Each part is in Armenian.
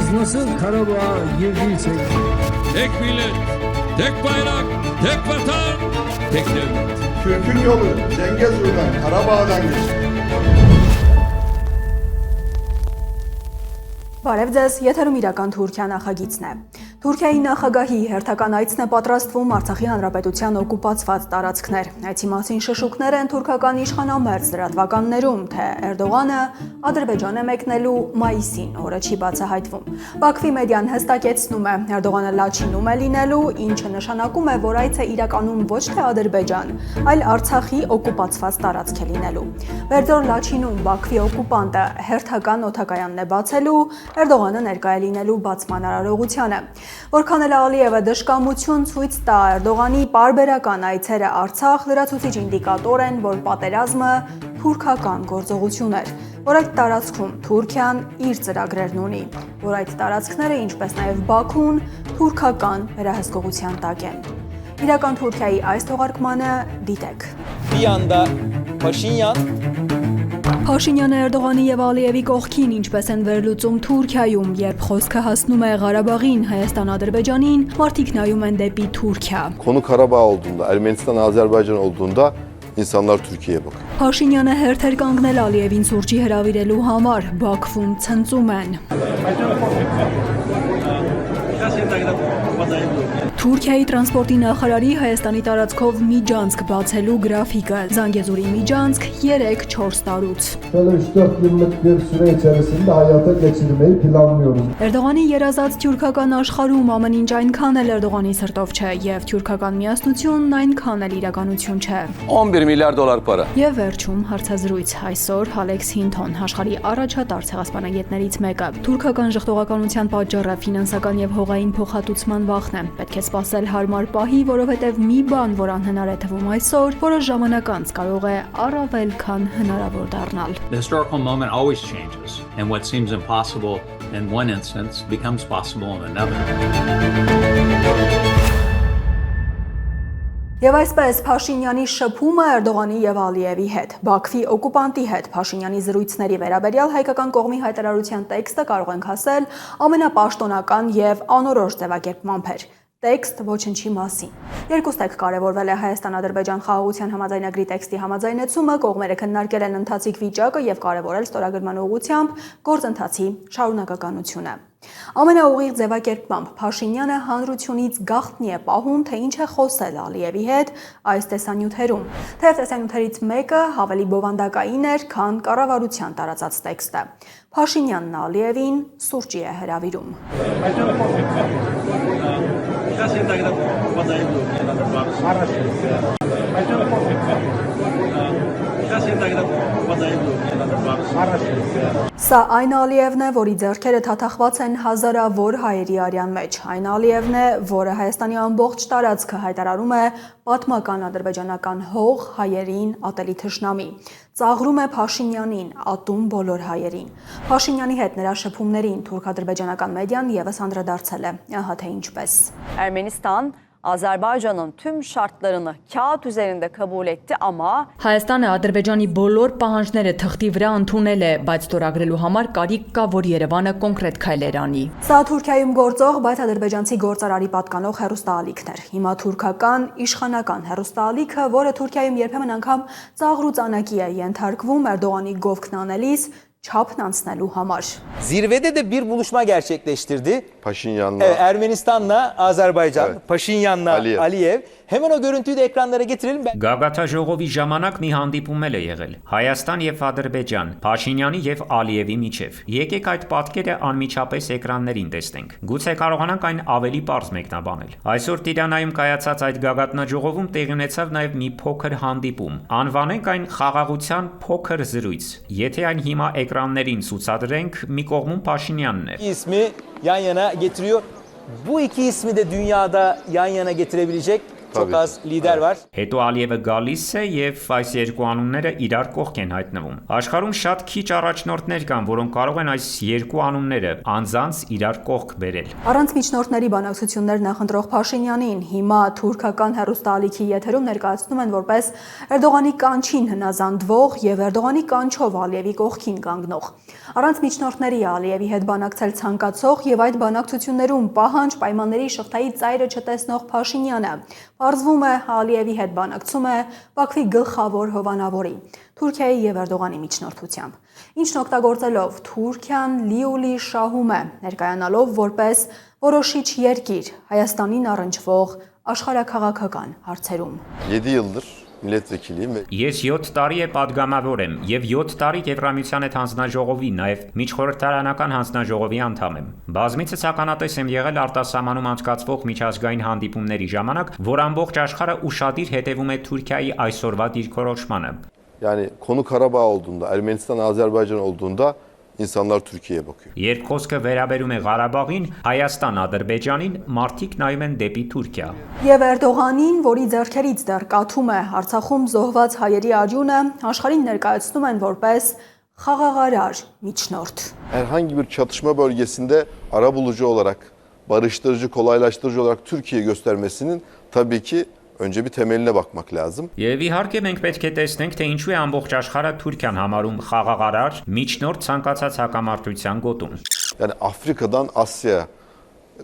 Siz nasıl Karabağ'a girdiysek... Tek millet, tek bayrak, tek vatan, tek devlet. Türk'ün yolu Zengezur'dan, Karabağ'dan geçti. Բարև ձեզ, եթերում իրական Թուրքիա նախագիծն է։ Թուրքիայի նախագահի հերթական այցն է պատրաստվում Արցախի հանրապետության օկուպացված տարածքներ։ Այցի մասին շշուկներ են թուրքական իշխանամերձ լրատվականներում, թե Էրդողանը Ադրբեջան է մեկնելու մայիսին, օրը չի բացահայտվում։ Բաքվի մեդիան հստակեցնում է, Էրդողանը Լաչինում է լինելու, ինչը նշանակում է, որ այցը իրականում ոչ թե Ադրբեջան, այլ Արցախի օկուպացված տարածք է լինելու։ Վերջերս Լաչինում Բաքվի օկուպանտը հերթական օդակայանն է բացելու, Էրդողանը ներկայ է լինելու բացման արարողությանը։ Որքան էլ Ալիևը դժկամություն ցույց տա Էրդողանի պարբերական այցերը Արցախ լրացուցիչ ինդիկատոր են, որ պատերազմը թուրքական գործողություն էր, որ այդ տարածքում Թուրքիան իր ծրագրերն ունի, որ այդ տարածքները, ինչպես նաև Բաքուն, թուրքական վերահսկողության տակ են։ Իրական Թուրքիայի այս թողարկմանը դիտեք։ Փաշինյանը Էրդողանի եւ Ալիևի կողքին ինչպես են վերլուծում Թուրքիայում, երբ խոսքը հասնում է Ղարաբաղին, Հայաստան-Ադրբեջանին, մարդիկ նայում են դեպի Թուրքիա։ Konu Karabağ olduğunda, Ermenistan-Azerbaycan olduğunda insanlar Türkiye'ye bakıyor. Փաշինյանը հերթ էր կանգնել Ալիևին սուրճի հրավիրելու համար, Բաքվում ցնծում են։ Թուրքիայի տրանսպորտի նախարարի Հայաստանի տարածքով միջանցք բացելու գրաֆիկը, Zangezurի միջանցք 3-4 տարուց։ Şöyle 3-4 yıllık bir süre içerisinde hayata geçirmeyi planlıyoruz. Էրդողանի երազած թյուրքական աշխարհում ամեն ինչ այնքան էլ Էրդողանի սրտով չէ, եւ թյուրքական միասնությունն այնքան էլ իրականություն չէ։ 11 միլիարդ դոլար para։ Եվ վերջում հարցազրույց այսօր Ալեքս Հինթոն, աշխարհի առաջատար ցեղասպանագետներից մեկը։ Թուրքական ժխտողականության պատճառը ֆինանսական եւ հողային փոխհատուցման վախն է։ Պետք է սպասել հարմար պահի, որովհետեւ մի բան, որ անհնար է թվում այսօր, որոշ ժամանակ անց կարող է առավել քան հնարավոր դառնալ։ The historical moment always changes, and what seems impossible in one instance becomes possible in another. Եվ այսպես Փաշինյանի շփումը Էրդողանի եւ Ալիևի հետ, Բաքվի օկուպանտի հետ Փաշինյանի զրույցների վերաբերյալ հայկական կողմի հայտարարության տեքստը կարող ենք ասել ամենապաշտոնական եւ անորոշ ձևակերպմամբ էր։ Տեքստ ոչնչի մասին։ Երկու ստեկ կարևորվել է Հայաստան-Ադրբեջան խաղաղության համաձայնագրի տեքստի համաձայնեցումը, կողմերը քննարկել են ընթացիկ վիճակը եւ կարևորել ստորագրման ուղղությամբ գործընթացի շարունակականությունը։ Ամենաուղիղ ձևակերպմամբ Փաշինյանը հանրությունից գաղտնի է պահում, թե ինչ է խոսել Ալիևի հետ այս տեսանյութերում։ Թեև տեսանյութերից մեկը ավելի բովանդակային էր, քան կառավարության տարածած տեքստը։ Փաշինյանն Ալիևին սուրճի է հրավիրում։ Սա այն Ալիևն է, որի ձեռքերը թաթախված են հազարավոր հայերի արյան մեջ։ Այն Ալիևն է, որը Հայաստանի ամբողջ տարածքը հայտարարում է պատմական ադրբեջանական հող հայերին ատելի թշնամի։ Ծաղրում է Փաշինյանին, ատում բոլոր հայերին։ Փաշինյանի հետ նրա շփումներին թուրք-ադրբեջանական մեդիան եւս անդրադարձել է։ Ահա թե ինչպես։ Ermenistan Azerbaycan'ın tüm şartlarını kağıt üzerinde kabul etti ama Հայաստանը Ադրբեջանի բոլոր պահանջները թղթի վրա ընդունել է, բայց ստորագրելու համար կարիք կա, որ Երևանը կոնկրետ քայլեր անի։ Սա Թուրքիայում գործող, բայց ադրբեջանցի գործարարի պատկանող հեռուստաալիքն էր։ Հիմա թուրքական իշխանական հեռուստաալիքը, որը Թուրքիայում երբեմն անգամ ծաղր ու ծանակի է ենթարկվում Էրդողանի գովքն անելիս çapն անցնելու համար։ Zirvede de bir buluşma gerçekleştirdi. Paşinyan'la Ermenistan'la Azerbaycan, Evet. Paşinyan'la Aliyev. Hemen o görüntüyü de ekranlara getirelim. Գագաթաժողովի ժամանակ մի հանդիպում էլ է եղել Հայաստան եւ Ադրբեջան, Փաշինյանի եւ Ալիևի միջև։ Եկեք այդ պատկերը անմիջապես էկրաններին տեսնենք։ Գուցե կարողանանք այն ավելի པարզ մեկնաբանել։ Այսօր Տիրանայում կայացած այդ գագաթնաժողովում տեղի ունեցավ նաեւ մի փոքր հանդիպում։ Անվանենք այն խաղաղության փոքր զրույց։ Եթե այն հիմա էկրաններին ցուցադրենք, մի կողմում Փաշինյանն է։ İsmi yan yana getiriyor. Bu iki ismi de dünyada yan yana getirebilecek Çok az lider var. Հետո Ալիևը գալիս է եւ այս երկու անունները իրար կողք են հայտնվում։ Աշխարհում շատ քիչ առաջնորդներ կան, որոնք կարող են այս երկու անունները անձանց իրար կողք բերել։ Առանց միջնորդների բանակցություններ նախընտրող Փաշինյանին հիմա թուրքական հեռուստաալիքի եթերում ներկայացնում են որպես Էրդողանի կանչին հնազանդվող եւ Էրդողանի կանչով Ալիևի կողքին կանգնող։ Առանց միջնորդների Ալիևի հետ բանակցել ցանկացող եւ այդ բանակցություններում պահանջ պայմանների շղթայի ծայրը չտեսնող Փաշինյանը պարզվում է Ալիևի հետ բանակցում է Բաքվի գլխավոր հովանավորի Թուրքիայի եւ Էրդողանի միջնորդությամբ։ Ինչն օգտագործելով Թուրքիան լիուլի շահում է ներկայանալով որպես որոշիչ երկիր Հայաստանին առնչվող աշխարհաքաղաքական հարցերում։ 7 yıldır milletvekiliyim ve Ես 7 տարի է падգամավոր եմ եւ 7 տարի Եվրամիության հետ հանձնաժողովի, նաեւ միջխորհրդարանական հանձնաժողովի անդամ եմ։ Բազմիցս ականատես եմ եղել արտասահմանում անցկացվող միջազգային հանդիպումների ժամանակ, որ ամբողջ աշխարհը ուշադիր հետևում է Թուրքիայի այսօրվա դիրքորոշմանը։ yani konu Karabağ olduğunda, Ermenistan, Azerbaycan olduğunda insanlar Türkiye'ye bakıyor. Երբ խոսքը վերաբերում է Ղարաբաղին, Հայաստան, Ադրբեջանին, մարդիկ նայում են դեպի Թուրքիա։ Եվ Էրդողանին, որի ձեռքերից դեռ կաթում է Արցախում զոհված հայերի արյունը, աշխարհին ներկայացնում են որպես խաղաղարար միջնորդ։ Herhangi bir çatışma bölgesinde arabulucu olarak, barıştırıcı, kolaylaştırıcı olarak Türkiye göstermesinin tabii ki önce bir temeline bakmak lazım. Եվ իհարկե մենք պետք է տեսնենք, թե ինչու է ամբողջ աշխարհը Թուրքիան համարում խաղաղարար միջնորդ ցանկացած հակամարտության գոտում։ Yani Afrika'dan Asya'ya,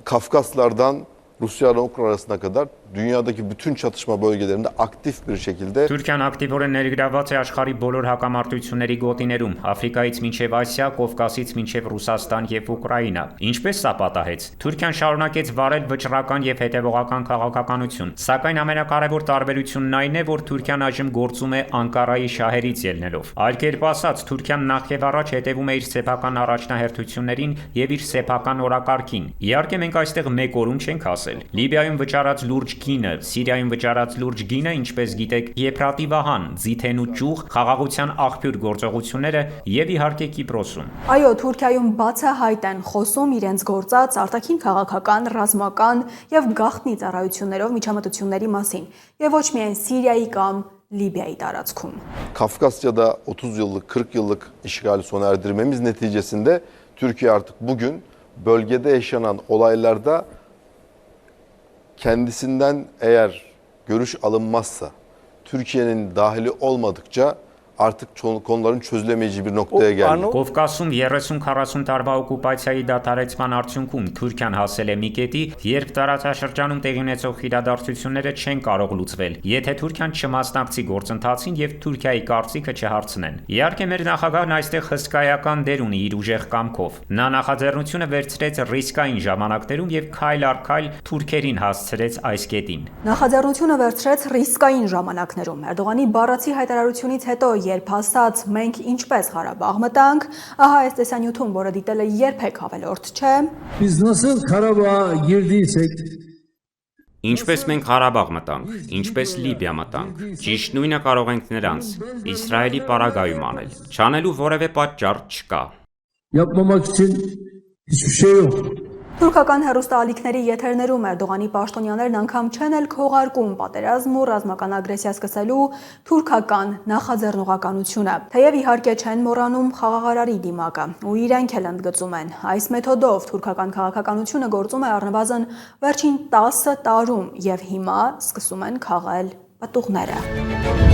Kafkaslardan Rusya ile Ukrayna arasına kadar dünyadaki bütün çatışma bölgelerinde aktif bir şekilde Թուրքիան ակտիվորեն ներգրաված է աշխարհի բոլոր հակամարտությունների գոտիներում, Աֆրիկայից մինչև Ասիա, Կովկասից մինչև Ռուսաստան եւ Ուկրաինա։ Ինչպես սա պատահեց։ Թուրքիան շարունակեց վարել վճռական եւ հետեւողական քաղաքականություն, սակայն ամենակարևոր տարբերությունն այն է, որ Թուրքիան այժմ գործում է Անկարայի շահերից ելնելով։ Այլ կերպ ասած, Թուրքիան նախ եւ առաջ հետևում է իր սեփական առաջնահերթություններին եւ իր սեփական օրակարգին։ Իհարկե մենք այստեղ մեկ օրում չենք ասել։ Լիբիայում վճարած լուրջ գինը, Սիրիայում վճարած լուրջ գինը, ինչպես գիտեք, Եփրատի վահան, Ձիթենու ճյուղ, խաղաղության աղբյուր գործողությունները եւ իհարկե Կիպրոսում։ Այո, Թուրքիայում բացահայտ են խոսում իրենց գործած արտաքին քաղաքական, ռազմական եւ գաղտնի ծառայություններով միջամտությունների մասին եւ ոչ միայն Սիրիայի կամ Libya'yı տարածքում։ Kafkasya'da 30 yıllık, 40 yıllık işgali sona erdirmemiz neticesinde Türkiye artık bugün bölgede yaşanan olaylarda kendisinden eğer görüş alınmazsa, Türkiye'nin dahili olmadıkça artık konuların çözülemeyeceği bir noktaya geldi. Կովկասում 30-40 տարվա օկուպացիայի դադարեցման արդյունքում Թուրքիան հասել է մի կետի, երբ տարածաշրջանում տեղի ունեցող իրադարձությունները չեն կարող լուծվել, եթե Թուրքիան չմասնակցի գործընթացին եւ Թուրքիայի կարծիքը չհարցնեն։ Իհարկե մեր նախագահն այստեղ հսկայական դեր ունի իր ուժեղ կամքով։ Նա նախաձեռնությունը վերցրեց ռիսկային ժամանակներում եւ քայլ առ քայլ թուրքերին հասցրեց այս կետին։ Նախաձեռնությունը վերցրեց ռիսկային ժամանակներում։ Էրդողանի բառացի հայտարարությունից հետո երբ ասաց մենք ինչպես Ղարաբաղ մտանք, ահա այս տեսանյութում, որը դիտելը երբեք ավելորդ չէ։ Biz nasıl Karabağ'a girdiysek Ինչպես մենք Ղարաբաղ մտանք, ինչպես Լիբիա մտանք, ճիշտ նույնը կարող ենք նրանց Իսրայելի պարագայում անել։ Չանելու որևէ պատճառ չկա։ yapmamak için hiçbir şey yok. Թուրքական հեռուստաալիքների եթերներում Էրդողանի պաշտոնյաներն անգամ չեն էլ քողարկում պատերազմ ու ռազմական ագրեսիա սկսելու թուրքական նախաձեռնողականությունը։ Թեև իհարկե չեն մոռանում խաղաղարարի դիմակը ու իրենք էլ ընդգծում են։ Այս մեթոդով թուրքական քաղաքականությունը գործում է առնվազն վերջին 10 տարում եւ հիմա սկսում են քաղել պատուղները։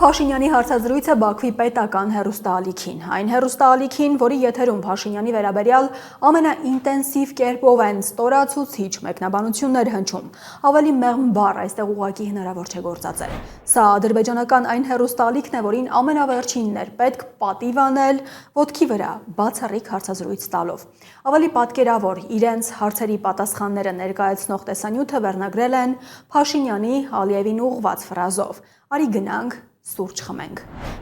Փաշինյանի հարցազրույցը Բաքվի պետական հեռուստաալիքին։ Այն հեռուստաալիքին, որի եթերում Փաշինյանի վերաբերյալ ամենաինտենսիվ կերպով են ստորացուցիչ մեկնաբանություններ հնչում։ Ավելի մեղմ բառ այստեղ ուղղակի հնարավոր չէ գործածել։ Սա ադրբեջանական այն հեռուստաալիքն է, որին ամենավերջինն էր պետք պատիվ անել ոտքի վրա բացառիկ հարցազրույց տալով։ Ավելի պատկերավոր իրենց հարցերի պատասխանները ներկայացնող տեսանյութը վերնագրել են Փաշինյանի Ալիևին ուղղված ֆրազով. «Արի գնանք սուրճ խմենք»։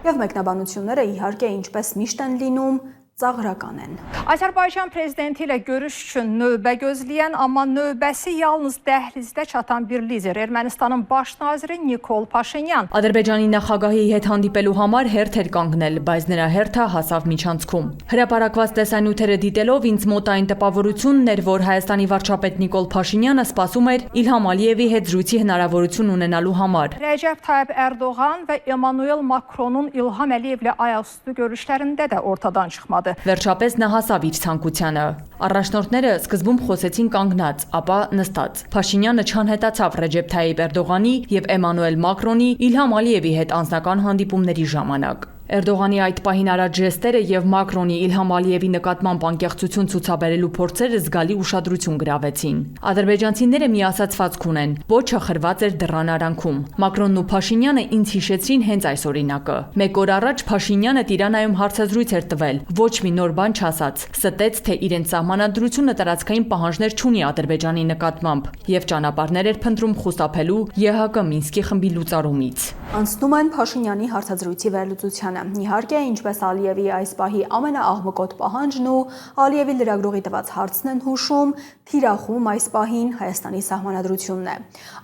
Եվ մեկնաբանությունները իհարկե ինչպես միշտ են լինում, ծաղրական են։ Azərbaycan prezidenti ilə görüş üçün növbə gözləyən, amma növbəsi yalnız dəhlizdə çatan bir lider Ermənistanın baş naziri Nikol Paşinyan. Ադրբեջանի նախագահի հետ հանդիպելու համար հերթ էր կանգնել, բայց նրա հերթը հասավ միջանցքում։ Հրապարակված տեսանյութերը դիտելով ինձ մոտ այն տպավորությունն էր, որ Հայաստանի վարչապետ Նիկոլ Փաշինյանը սպասում էր Իլհամ Ալիևի հետ զրույցի հնարավորություն ունենալու համար։ Recep Tayyip Erdoğan və Emmanuel Macronun İlham Əliyevlə ayaqüstü görüşlərində də ortadan çıxmadı. Վերջապես նա հասավ իր ցանկությանը։ Առաջնորդները սկզբում խոսեցին կանգնած, ապա նստած։ Փաշինյանը չանհետացավ Ռեջեփ Թայիպ Էրդողանի եւ Էմանուել Մակրոնի Իլհամ Ալիևի հետ անձնական հանդիպումների ժամանակ։ Էրդողանի այդ պահին արած ժեստերը եւ Մակրոնի Իլհամ Ալիևի նկատմամբ անկեղծություն ցուցաբերելու փորձերը զգալի ուշադրություն գրավեցին։ Ադրբեջանցիները միասացվածք ունեն, ոչը խրված էր դռան արանքում։ Մակրոնն ու Փաշինյանը ինձ հիշեցրին հենց այս օրինակը։ Մեկ օր առաջ Փաշինյանը Տիրանայում հարցազրույց էր տվել, ոչ մի նոր բան չասաց։ Ստեց, թե իրենց սահմանադրությունը տարածքային պահանջներ չունի Ադրբեջանի նկատմամբ եւ ճանապարհներ էր փնտրում խուսափելու ԵՀԿ Մինսկի խմբի լուծարումից։ Անցնում են Փաշինյանի հարցազրույցի վերլուծությանը։ Իհարկե, ինչպես Ալիևի այս պահի ամենաաղմկոտ պահանջն ու Ալիևի լրագրողի տված հարցն են հուշում, թիրախում այս պահին Հայաստանի սահմանադրությունն է։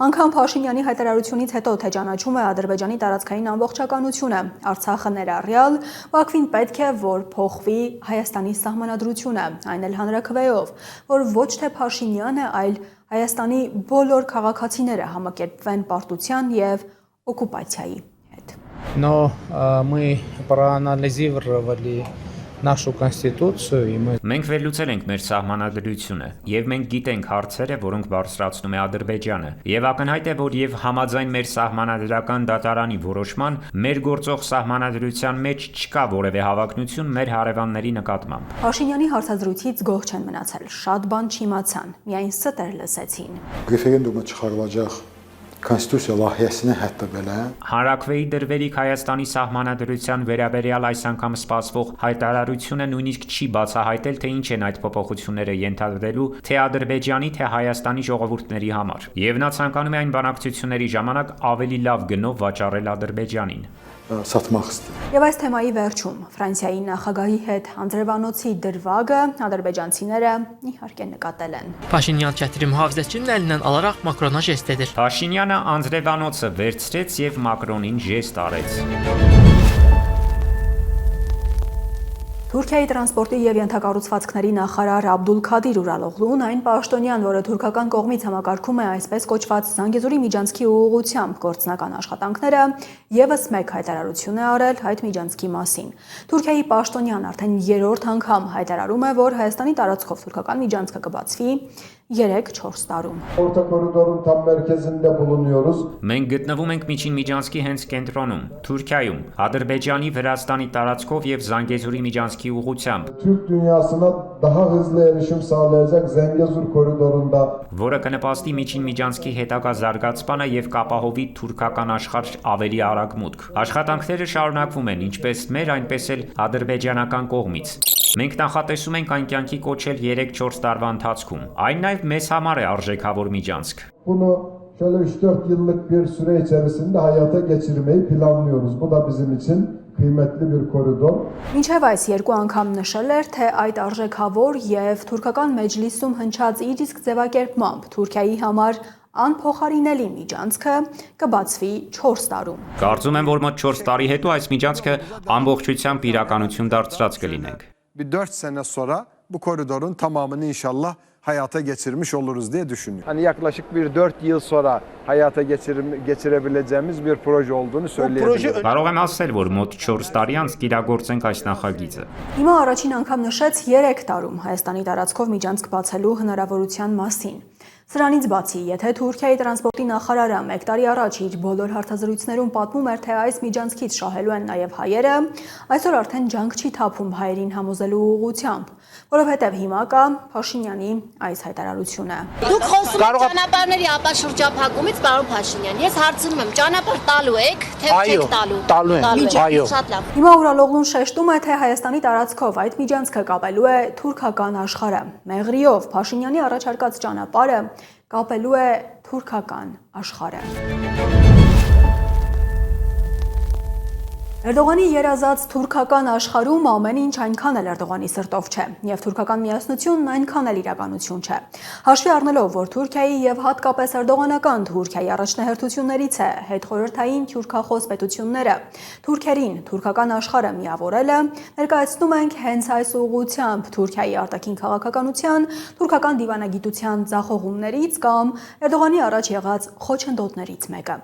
Անկամ Փաշինյանի հայտարարությունից հետո, թե ճանաչում է Ադրբեջանի տարածքային ամբողջականությունը, Արցախը ներառյալ, Բաքվին պետք է, որ փոխվի Հայաստանի սահմանադրությունը, այն էլ հանրաքվեով, որ ոչ թե Փաշինյանը, այլ Հայաստանի բոլոր քաղաքացիները համակերպվեն պարտության եւ օկուպացիայի հետ։ Но мы проанализировали нашу конституцию и мы Մենք վերլուծել ենք մեր սահմանադրությունը եւ մենք գիտենք հարցերը, որոնք բարձրացնում է Ադրբեջանը։ Եվ ակնհայտ է, որ եւ համաձայն մեր սահմանադրական դատարանի որոշման մեր գործող սահմանադրության մեջ չկա որևէ հավակնություն մեր հարևանների նկատմամբ։ Փաշինյանի հարցազրույցից գոհ չեն մնացել, շատ բան չիմացան, միայն ստեր լսեցին։ Ռեֆերենդումը չխարվաջախ Konstitusiya layihəsini hətta belə Հանրաքվեի դրվերիկ Հայաստանի սահմանադրության վերաբերյալ այս անգամ սպասվող հայտարարությունը նույնիսկ չի բացահայտել, թե ինչ են այդ փոփոխությունները ենթադրելու թե Ադրբեջանի, թե Հայաստանի ժողովուրդների համար։ Եվ նա ցանկանում է այն բանակցությունների ժամանակ ավելի լավ գնով վաճառել Ադրբեջանին։ satmaq istəyir։ Եվ այս թեմայի վերջում Ֆրանսիայի նախագահի հետ անձրևանոցի դրվագը ադրբեջանցիները իհարկե նկատել են։ Փաշինյան քետրի mühafizəçinin əlindən alaraq Makrona jest edir։ Փաշինյանը անձրևանոցը վերցրեց եւ Մակրոնին ժեստ արեց։ Թուրքիայի տրանսպորտի եւ ենթակառուցվածքների նախարար Աբդուլ Քադիր Ուրալօղլուն այն պաշտոնյան, որը թուրքական կողմից համակարգում է այսպես կոչված Զանգեզուրի միջանցքի ուղղությամբ գործնական աշխատանքները, եւս մեկ հայտարարություն է արել այդ միջանցքի մասին։ Թուրքիայի պաշտոնյան արդեն երրորդ անգամ հայտարարում է, որ Հայաստանի տարածքով թուրքական միջանցքը կբացվի 3-4 տարում։ Orta koridorun tam merkezinde bulunuyoruz. Մենք գտնվում ենք Միջին Միջանցքի հենց կենտրոնում, Թուրքիայում, Ադրբեջանի, Վրաստանի տարածքով եւ Զանգեզուրի միջանցքի ուղղությամբ, Türk dünyasına daha hızlı erişim sağlayacak Zengezur koridorunda, որը կնպաստի Միջին Միջանցքի հետագա զարգացմանը եւ կապահովի թուրքական աշխարհ ավելի արագ մուտք։ Աշխատանքները շարունակվում են ինչպես մեր, այնպես էլ ադրբեջանական կողմից։ Մենք նախատեսում ենք այն կյանքի կոչել 3-4 տարվա ընթացքում։ Այն նաև մեզ համար է արժեքավոր միջանցք։ bunu şöyle 3-4 yıllık bir süre içerisinde hayata geçirmeyi planlıyoruz. Bu da bizim için kıymetli bir koridor. Մինչև այս երկու անգամ նշել էր, թե այդ արժեքավոր եւ թուրքական մեջլիսում հնչած իր իսկ ձևակերպմամբ Թուրքիայի համար անփոխարինելի միջանցքը կբացվի 4 տարում։ Կարծում եմ, որ մոտ 4 տարի հետո այս միջանցքը ամբողջությամբ իրականություն դարձրած կլինենք։ Bir 4 sene sonra bu koridorun tamamını inşallah hayata geçirmiş oluruz diye düşünüyorum. Hani yaklaşık bir 4 yıl sonra hayata geçirebileceğimiz bir proje olduğunu söyleyebilirim. Կարող եմ ասել, որ մոտ 4 տարի անց կիրագործենք այս նախագիծը։ Հիմա առաջին անգամ նշեց 3 տարում Հայաստանի տարածքով միջանցք բացելու հնարավորության մասին։ Սրանից բացի, եթե Թուրքիայի տրանսպորտի նախարարը 1 տարի առաջ իր բոլոր հարցազրույցներում պատմում էր, թե այս միջանցքից շահելու են նաև հայերը, այսօր արդեն ջանք չի թափում հայերին համոզելու ուղղությամբ, որովհետև հիմա կա Փաշինյանի այս հայտարարությունը։ Դուք խոսում եք ճանապարհների ապաշրջափակումից, պարոն Փաշինյան։ Ես հարցնում եմ, ճանապարհ տալու եք, թե չեք տալու։ Տալու ենք, այո։ Շատ լավ։ Հիմա Ուրալօղլուն շեշտում է, թե Հայաստանի տարածքով այդ միջանցքը կապելու է թուրքական աշխարհը։ Մեղրիով Փաշինյանի առաջարկած ճանապարհը կապելու է թուրքական աշխարհը։ Էրդողանի երազած թուրքական աշխարհում ամեն ինչ այնքան էլ Էրդողանի սրտով չէ, եւ թուրքական միասնությունն այնքան էլ իրականություն չէ։ Հաշվի առնելով, որ Թուրքիայի եւ հատկապես էրդողանական Թուրքիայի առաջնահերթություններից է հետխորհրդային թուրքախոս պետությունները թուրքերին թուրքական աշխարհը միավորելը, ներկայացնում ենք հենց այս ուղղությամբ Թուրքիայի արտաքին քաղաքականության, թուրքական դիվանագիտության ձախողումներից կամ Էրդողանի առաջ եղած խոչընդոտներից մեկը։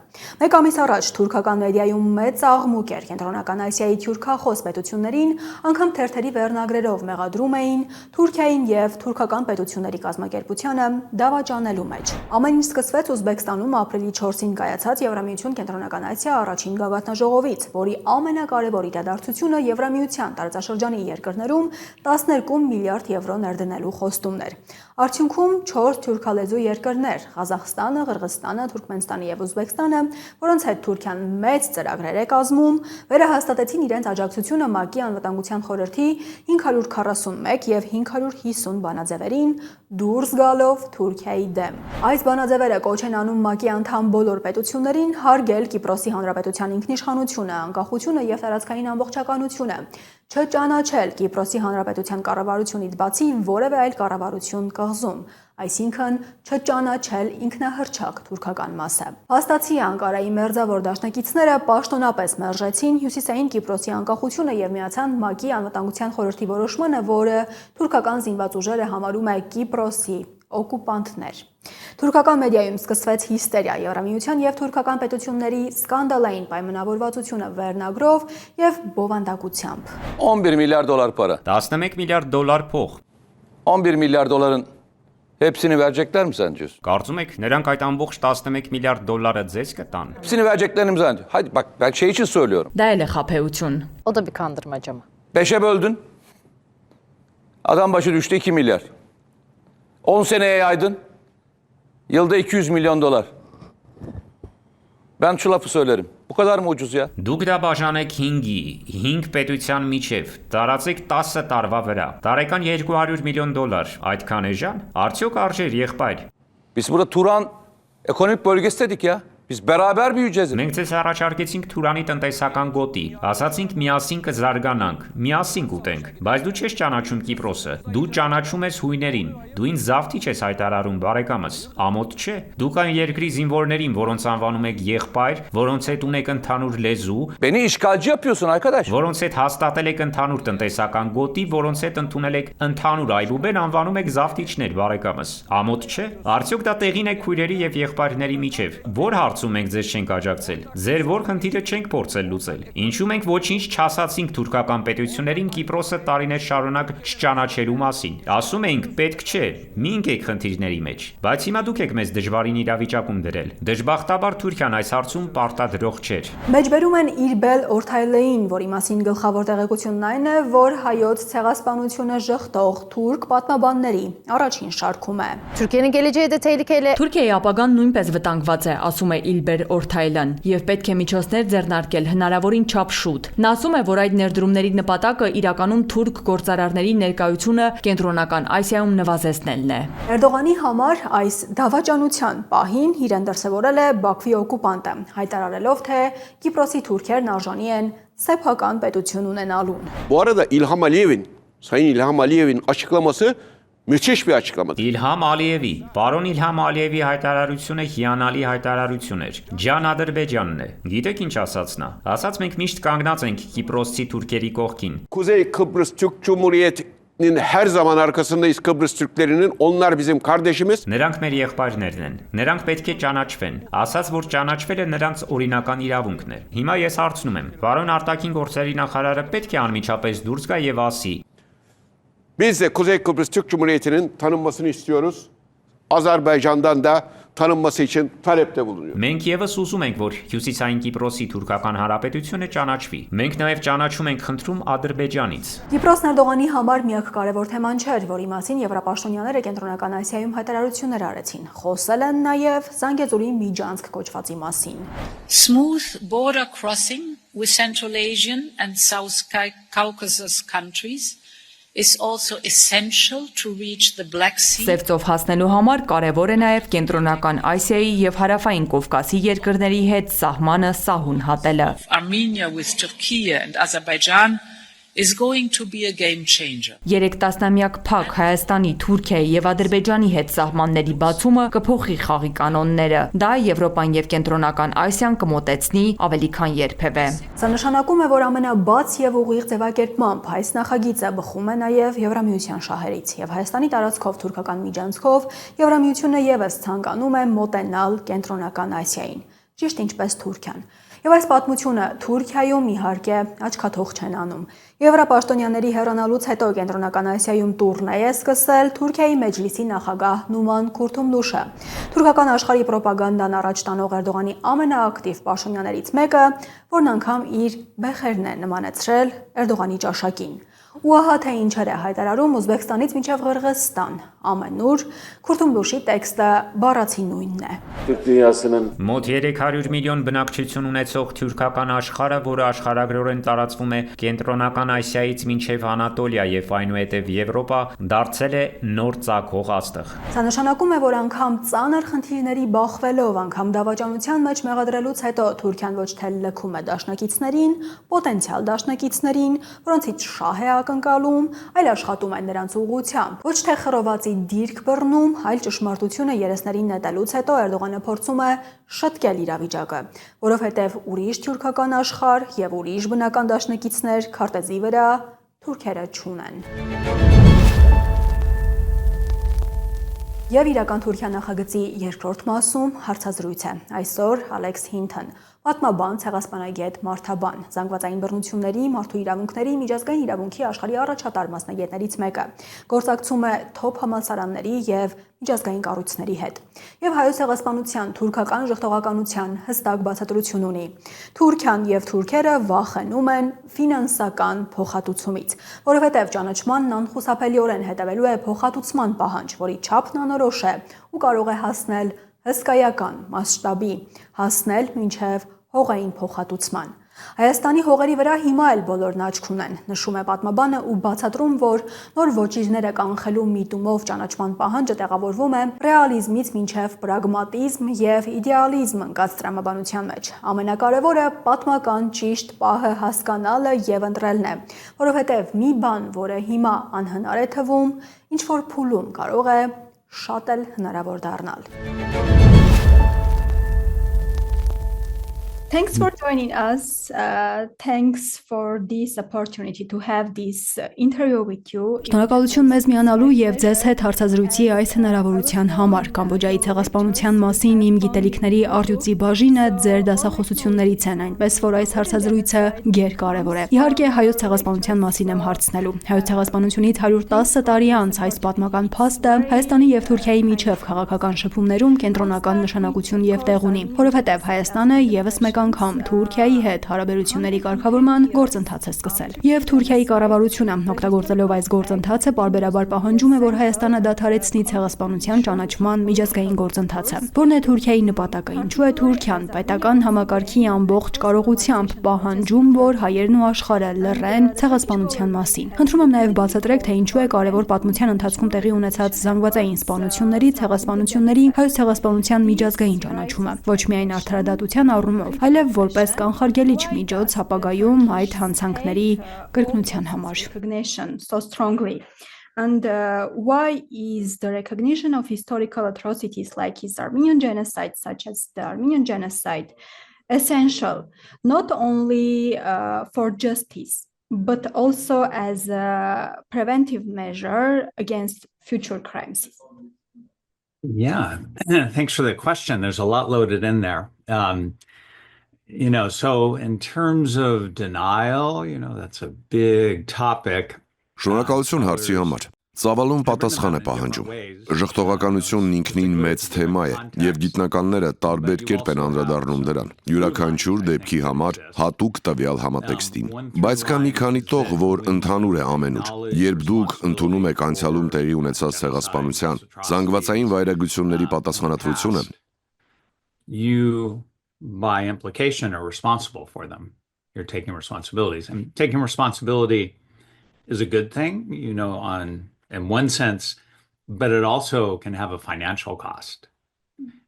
Մեկ ամիս առաջ թուրքական մեդիայում մեծ աղմուկ էր Կենտրոնական Ասիայի թուրքախոս պետություններին, անգամ թերթերի վերնագրերով մեղադրում էին Թուրքիային եւ թուրքական պետությունների կազմակերպությանը դավաճանելու մեջ։ Ամեն ինչ սկսվեց Ուզբեկստանում ապրիլի 4-ին կայացած Եվրամիություն Կենտրոնական Ասիա առաջին գագաթնաժողովից, որի ամենակարևոր իրադարձությունը Եվրամիության տարածաշրջանի երկրներում 12 միլիարդ եվրո ներդնելու խոստումն էր։ Արդյունքում 4 թուրքալեզու երկրներ՝ Ղազախստանը, Ղրղызստանը, Թուրքմենստանը եւ Ուզբեկստանը, որոնց հետ Թուրքիան մեծ ծրագրեր է կազմում, վերահաստատեցին իրենց աջակցությունը ՄԱԿ-ի անվտանգության խորհրդի 541 եւ 550 բանաձևերին դուրս գալով Թուրքիայի դեմ։ Այս բանաձևերը կոչ են անում ՄԱԿ-ի անդամ բոլոր պետություններին հարգել Կիպրոսի Հանրապետության ինքնիշխանությունը, անկախությունը եւ տարածքային ամբողջականությունը, չճանաչել Կիպրոսի Հանրապետության կառավարությունից բացի որևէ այլ կառավարություն կղզում, այսինքն չճանաչել ինքնահռչակ թուրքական մասը։ Փաստացի Անկարայի մերձավոր դաշնակիցները պաշտոնապես մերժեցին Հյուսիսային Կիպրոսի անկախությունը եւ միացան ՄԱԿ-ի անվտանգության խորհրդի որոշմանը, որը թուրքական զինված ուժերը համարում է Կիպրոսի օկուպանտներ։ Թուրքական մեդիայում սկսվեց հիստերիա Եվրամիության եւ թուրքական պետությունների սկանդալային պայմանավորվածությունը վերնագրով եւ բովանդակությամբ։ 11 milyar dolar para. 11 milyar dolar փող։ 11 milyar doların hepsini verecekler mi sence? Կարծում եք նրանք այդ ամբողջ 11 milyar դոլարը ձեզ կտան։ Hepsini vereceklerini mi zannediyorsun? Hadi bak ben şey için söylüyorum. Դա էլ է խափեություն։ O da bir kandırmaca mı? 5'e böldün. Adam başı düştü 2 milyar. 10 seneye yaydın. Yılda 200 milyon dolar. Ben şu lafı söylerim. Bu kadar mı ucuz ya? Դուք դա բաժանեք 5-ի, 5 պետության միջև, տարածեք 10 տարվա վրա, տարեկան 200 միլիոն դոլար, այդքան է ժան, արդյոք արժեր եղբայր։ Biz burada Turan ekonomik bölgesi dedik ya. Biz beraber büyüyeceğiz. Մենք ձեզ առաջարկեցինք Թուրանի տնտեսական գոտի, ասացինք միասին կզարգանանք, միասին կուտենք, բայց դու չես ճանաչում Կիպրոսը, դու ճանաչում ես հույներին, դու ինձ զավթիչ ես հայտարարում բարեկամս, ամոթ չէ, դուք այն երկրի զինվորներին, որոնց անվանում եք եղբայր, որոնց հետ ունեք ընդհանուր լեզու, Beni işgalci yapıyorsun arkadaş. որոնց հետ հաստատել եք ընդհանուր տնտեսական գոտի, որոնց հետ ընդունել եք ընդհանուր այբուբեն, անվանում եք զավթիչներ բարեկամս, ամոթ չէ, արդյոք դա տեղին է քույրերի եւ եղբայրների միջև, որ հարցում մենք ձեզ չենք աջակցել, ձեր որ խնդիրը չենք փորձել լուծել, ինչու մենք ոչինչ չասացինք թուրքական պետություններին Կիպրոսը տարիներ շարունակ չճանաչելու մասին, ասում էինք պետք չէ, մի ընկեք խնդիրների մեջ, բայց հիմա դուք եք մեզ դժվարին իրավիճակում դրել, դժբախտաբար Թուրքիան այս հարցում պարտադրող չէր։ Մեջբերում են Իրբել Օրթայլեին, որի մասին գլխավոր տեղեկությունն այն է, որ հայոց ցեղասպանությունը ժխտող թուրք պատմաբանների առաջին շարքում է։ Türkiye'nin geleceği de tehlikeli. Թուրքիայի ապագան նույնպես վտանգված է, ասում է Իլբեր Օրթայլան, եւ պետք է միջոցներ ձեռնարկել հնարավորին չափ շուտ։ Նա ասում է, որ այդ ներդրումների նպատակը իրականում թուրք գործարարների ներկայությունը Կենտրոնական Ասիայում նվազեցնելն է։ Էրդողանի համար այս դավաճանության պահին իրեն դրսևորել է Բաքվի օկուպանտը, հայտարարելով, թե Կիպրոսի թուրքերն արժանի են սեփական պետություն ունենալուն։ Bu arada Sayın İlham Aliyev'in açıklaması müthiş bir açıklamadır. İlham Aliyevի, պարոն İlham Aliyevի հայտարարությունը հիանալի հայտարարություն էր։ Ջան Ադրբեջանն է։ Գիտեք ինչ ասաց նա։ Ասաց մենք միշտ կանգնած ենք Կիպրոսցի թուրքերի կողքին։ Kuzey Kıbrıs Türk Cumhuriyeti'nin her zaman arkasındayız Kıbrıs Türklerinin. Onlar bizim kardeşimiz. Նրանք մեր եղբայրներն են։ Նրանք պետք է ճանաչվեն։ Ասաց, որ ճանաչվելը նրանց օրինական իրավունքն է։ Հիմա ես հարցնում եմ, պարոն արտաքին գործերի նախարարը պետք է անմիջապես դուրս գա եւ ասի. Biz de Kuzey Kıbrıs Türk Cumhuriyeti'nin tanınmasını istiyoruz. Azerbaycan'dan da tanınması için talepte bulunuyor. Մենք եւս ուզում ենք, որ Հյուսիսային Կիպրոսի թուրքական հանրապետությունը ճանաչվի։ Մենք նաեւ ճանաչում ենք խնդրում Ադրբեջանից։ Կիպրոսն Էրդողանի համար միակ կարևոր թեման չէր, որի մասին եվրապաշտոնյաները Կենտրոնական Ասիայում հայտարարություններ արեցին։ Խոսել են նաեւ Զանգեզուրի միջանցք կոչվածի մասին։ Smooth border crossing with Central Asian and South Caucasus countries is also essential to reach the Black Sea. Սև ծով հասնելու համար կարևոր է նաև կենտրոնական Ասիայի եւ հարավային Կովկասի երկրների հետ սահմանը սահուն հատելը։ Armenia with Turkey and Azerbaijan is going to be a game changer. 3 տասնամյակ փակ Հայաստանի, Թուրքիայի եւ Ադրբեջանի հետ սահմանների բացումը կփոխի խաղի կանոնները։ Դա Եվրոպան եւ կենտրոնական Ասիան կմոտեցնի ավելի քան երբևէ։ Սա նշանակում է, որ ամենաբաց եւ ուղիղ ձևակերպմամբ այս նախագիծը բխում է նաեւ Եվրամիության շահերից եւ Հայաստանի տարածքով թուրքական միջանցքով Եվրամիությունը եւս ցանկանում է մոտենալ կենտրոնական Ասիային, ճիշտ ինչպես Թուրքիան։ Եվ այս պատմությունը Թուրքիայում իհարկե աչքաթող չեն անում։ Եվրապաշտոնյաների հեռանալուց հետո կենտրոնական Ասիայում տուրնե է սկսել Թուրքիայի մեջլիսի նախագահ Նուման Քուրթումլուշը։ Թուրքական աշխարհի պրոպագանդան առաջ տանող Էրդողանի ամենաակտիվ պաշտոնյաներից մեկը, որն անգամ իր բեխերն է նմանեցրել Էրդողանի ճաշակին։ Ու ահա թե ինչեր է հայտարարում Ուզբեկստանից մինչև Ղրղստան, ամենուր Քուրթումլուշի տեքստը բառացի նույնն է։ Մոտ 300 միլիոն բնակչություն ունեցող թուրքական աշխարհը, որը աշխարհագրորեն տարածվում է կենտրոնական Ասիայից մինչև Անատոլիա եւ այնուհետեւ Եվրոպա, դարձել է նոր ծագող աստղ։ Սա նշանակում է, որ անգամ ծանր խնդիրների բախվելով, անգամ դավաճանության մեջ մեղադրելուց հետո Թուրքիան ոչ թե լքում է դաշնակիցներին, պոտենցիալ դաշնակիցներին, որոնցից շահ է ակնկալում, այլ աշխատում են նրանց ուղղությամբ։ Ոչ թե խռովվածի դիրք բռնում, այլ ճշմարտությունը երեսներին նետելուց հետո Էրդողանը փորձում է շտկել իրավիճակը, որովհետև ուրիշ թուրքական աշխարհ եւ ուրիշ բնական դաշնակիցներ քարտեզի վրա թուրքերը չունեն։ Եվ իրական Թուրքիա նախագծի երկրորդ մասում հարցազրույց է։ Այսօր Ալեքս Հինթոն, պատմաբան, ցեղասպանագետ, մարդաբան, զանգվածային բռնությունների, մարդու իրավունքների, միջազգային իրավունքի աշխարհի առաջատար մասնագետներից մեկը, գործակցում է թոփ համալսարանների եւ միջազգային կառույցների հետ։ Եվ հայոց ցեղասպանության թուրքական ժխտողականության հստակ բացատրություն ունի։ Թուրքիան եւ թուրքերը վախենում են ֆինանսական փոխհատուցումից, որովհետեւ ճանաչմանն անխուսափելիորեն հետևելու է փոխհատուցման պահանջ, որի չափն անորոշ է ու կարող է հասնել հսկայական մասշտաբի, հասնել մինչև հողային փոխհատուցման։ Հայաստանի հողերի վրա հիմա էլ բոլորն աչք ունեն, նշում է պատմաբանը ու բացատրում, որ նոր ոչիրները կանխելու միտումով ճանաչման պահանջը տեղավորվում է ռեալիզմից մինչև պրագմատիզմ եւ իդեալիզմ ընկած տրամաբանության մեջ։ Ամենակարևորը պատմական ճիշտ պահը հասկանալը եւ ընտրելն է, որովհետեւ մի բան, որը հիմա անհնար է թվում, ինչ որ փուլում կարող է շատ էլ հնարավոր դառնալ։ Thanks for joining us. Thanks for this opportunity to have this interview with you. Շնորհակալություն մեզ միանալու եւ ձեզ հետ հարցազրույցի այս հնարավորության համար։ Կամբոջայի ցեղասպանության մասին իմ գիտելիքների արդյունքի բաժինը ձեր դասախոսություններից են, այնպես որ այս հարցազրույցը գերկարևոր է։ Իհարկե հայոց ցեղասպանության մասին եմ հարցնելու։ Հայոց ցեղասպանությունից 110 տարի անց այս պատմական փաստը Հայաստանի եւ Թուրքիայի միջև քաղաքական շփումներում կենտրոնական նշանակություն եւ տեղ ունի, որովհետեւ Հայաստանը եւս մեկ անգամ Թուրքիայի հետ հարաբերությունների կարգավորման գործընթաց է սկսել։ Եվ Թուրքիայի կառավարությունը օգտագործելով այս գործընթացը պարբերաբար պահանջում է, որ Հայաստանը դադարեցնի ցեղասպանության ճանաչման միջազգային գործընթացը։ Որն է Թուրքիայի նպատակը, ինչու է Թուրքիան պետական համակարգի ամբողջ կարողությամբ պահանջում, որ հայերն ու աշխարհը լռեն ցեղասպանության մասին։ Խնդրում եմ նաև բացատրեք, թե ինչու է կարևոր պատմության ընթացքում տեղի ունեցած զանգվածային սպանությունների, ցեղասպանությունների, հայոց ցեղասպանության միջազգային ճանաչումը, ոչ միայն արդարադատության առումով, այլև որպես կանխարգելիչ միջոց ապագայում այդ հանցանքների կրկնության համար։ And why is the recognition of historical atrocities like his Armenian genocide, such as the Armenian genocide, essential not only for justice, but also as a preventive measure against future crimes? Yeah, thanks for the question. There's a lot loaded in there. So in terms of denial, that's a big topic. Շնորհակալություն հարցի համար։ Ծավալուն պատասխան է պահանջում։ Ժխտողականությունն ինքնին մեծ թեմա է, եւ գիտնականները տարբեր կերպ են անդրադառնում դրան։ Յուրաքանչյուր դեպքի համար հատուկ տվյալ համատեքստին։ Բայց կա մի քանի տող, որ ընդհանուր է ամենուր։ Երբ դուք ընդունում եք անցյալում տեղի ունեցած ցեղասպանության, զանգվածային վայրագությունների պատասխանատվությունը, you by implication are responsible for them. You're taking responsibilities. And taking responsibility is a good thing, in one sense, but it also can have a financial cost.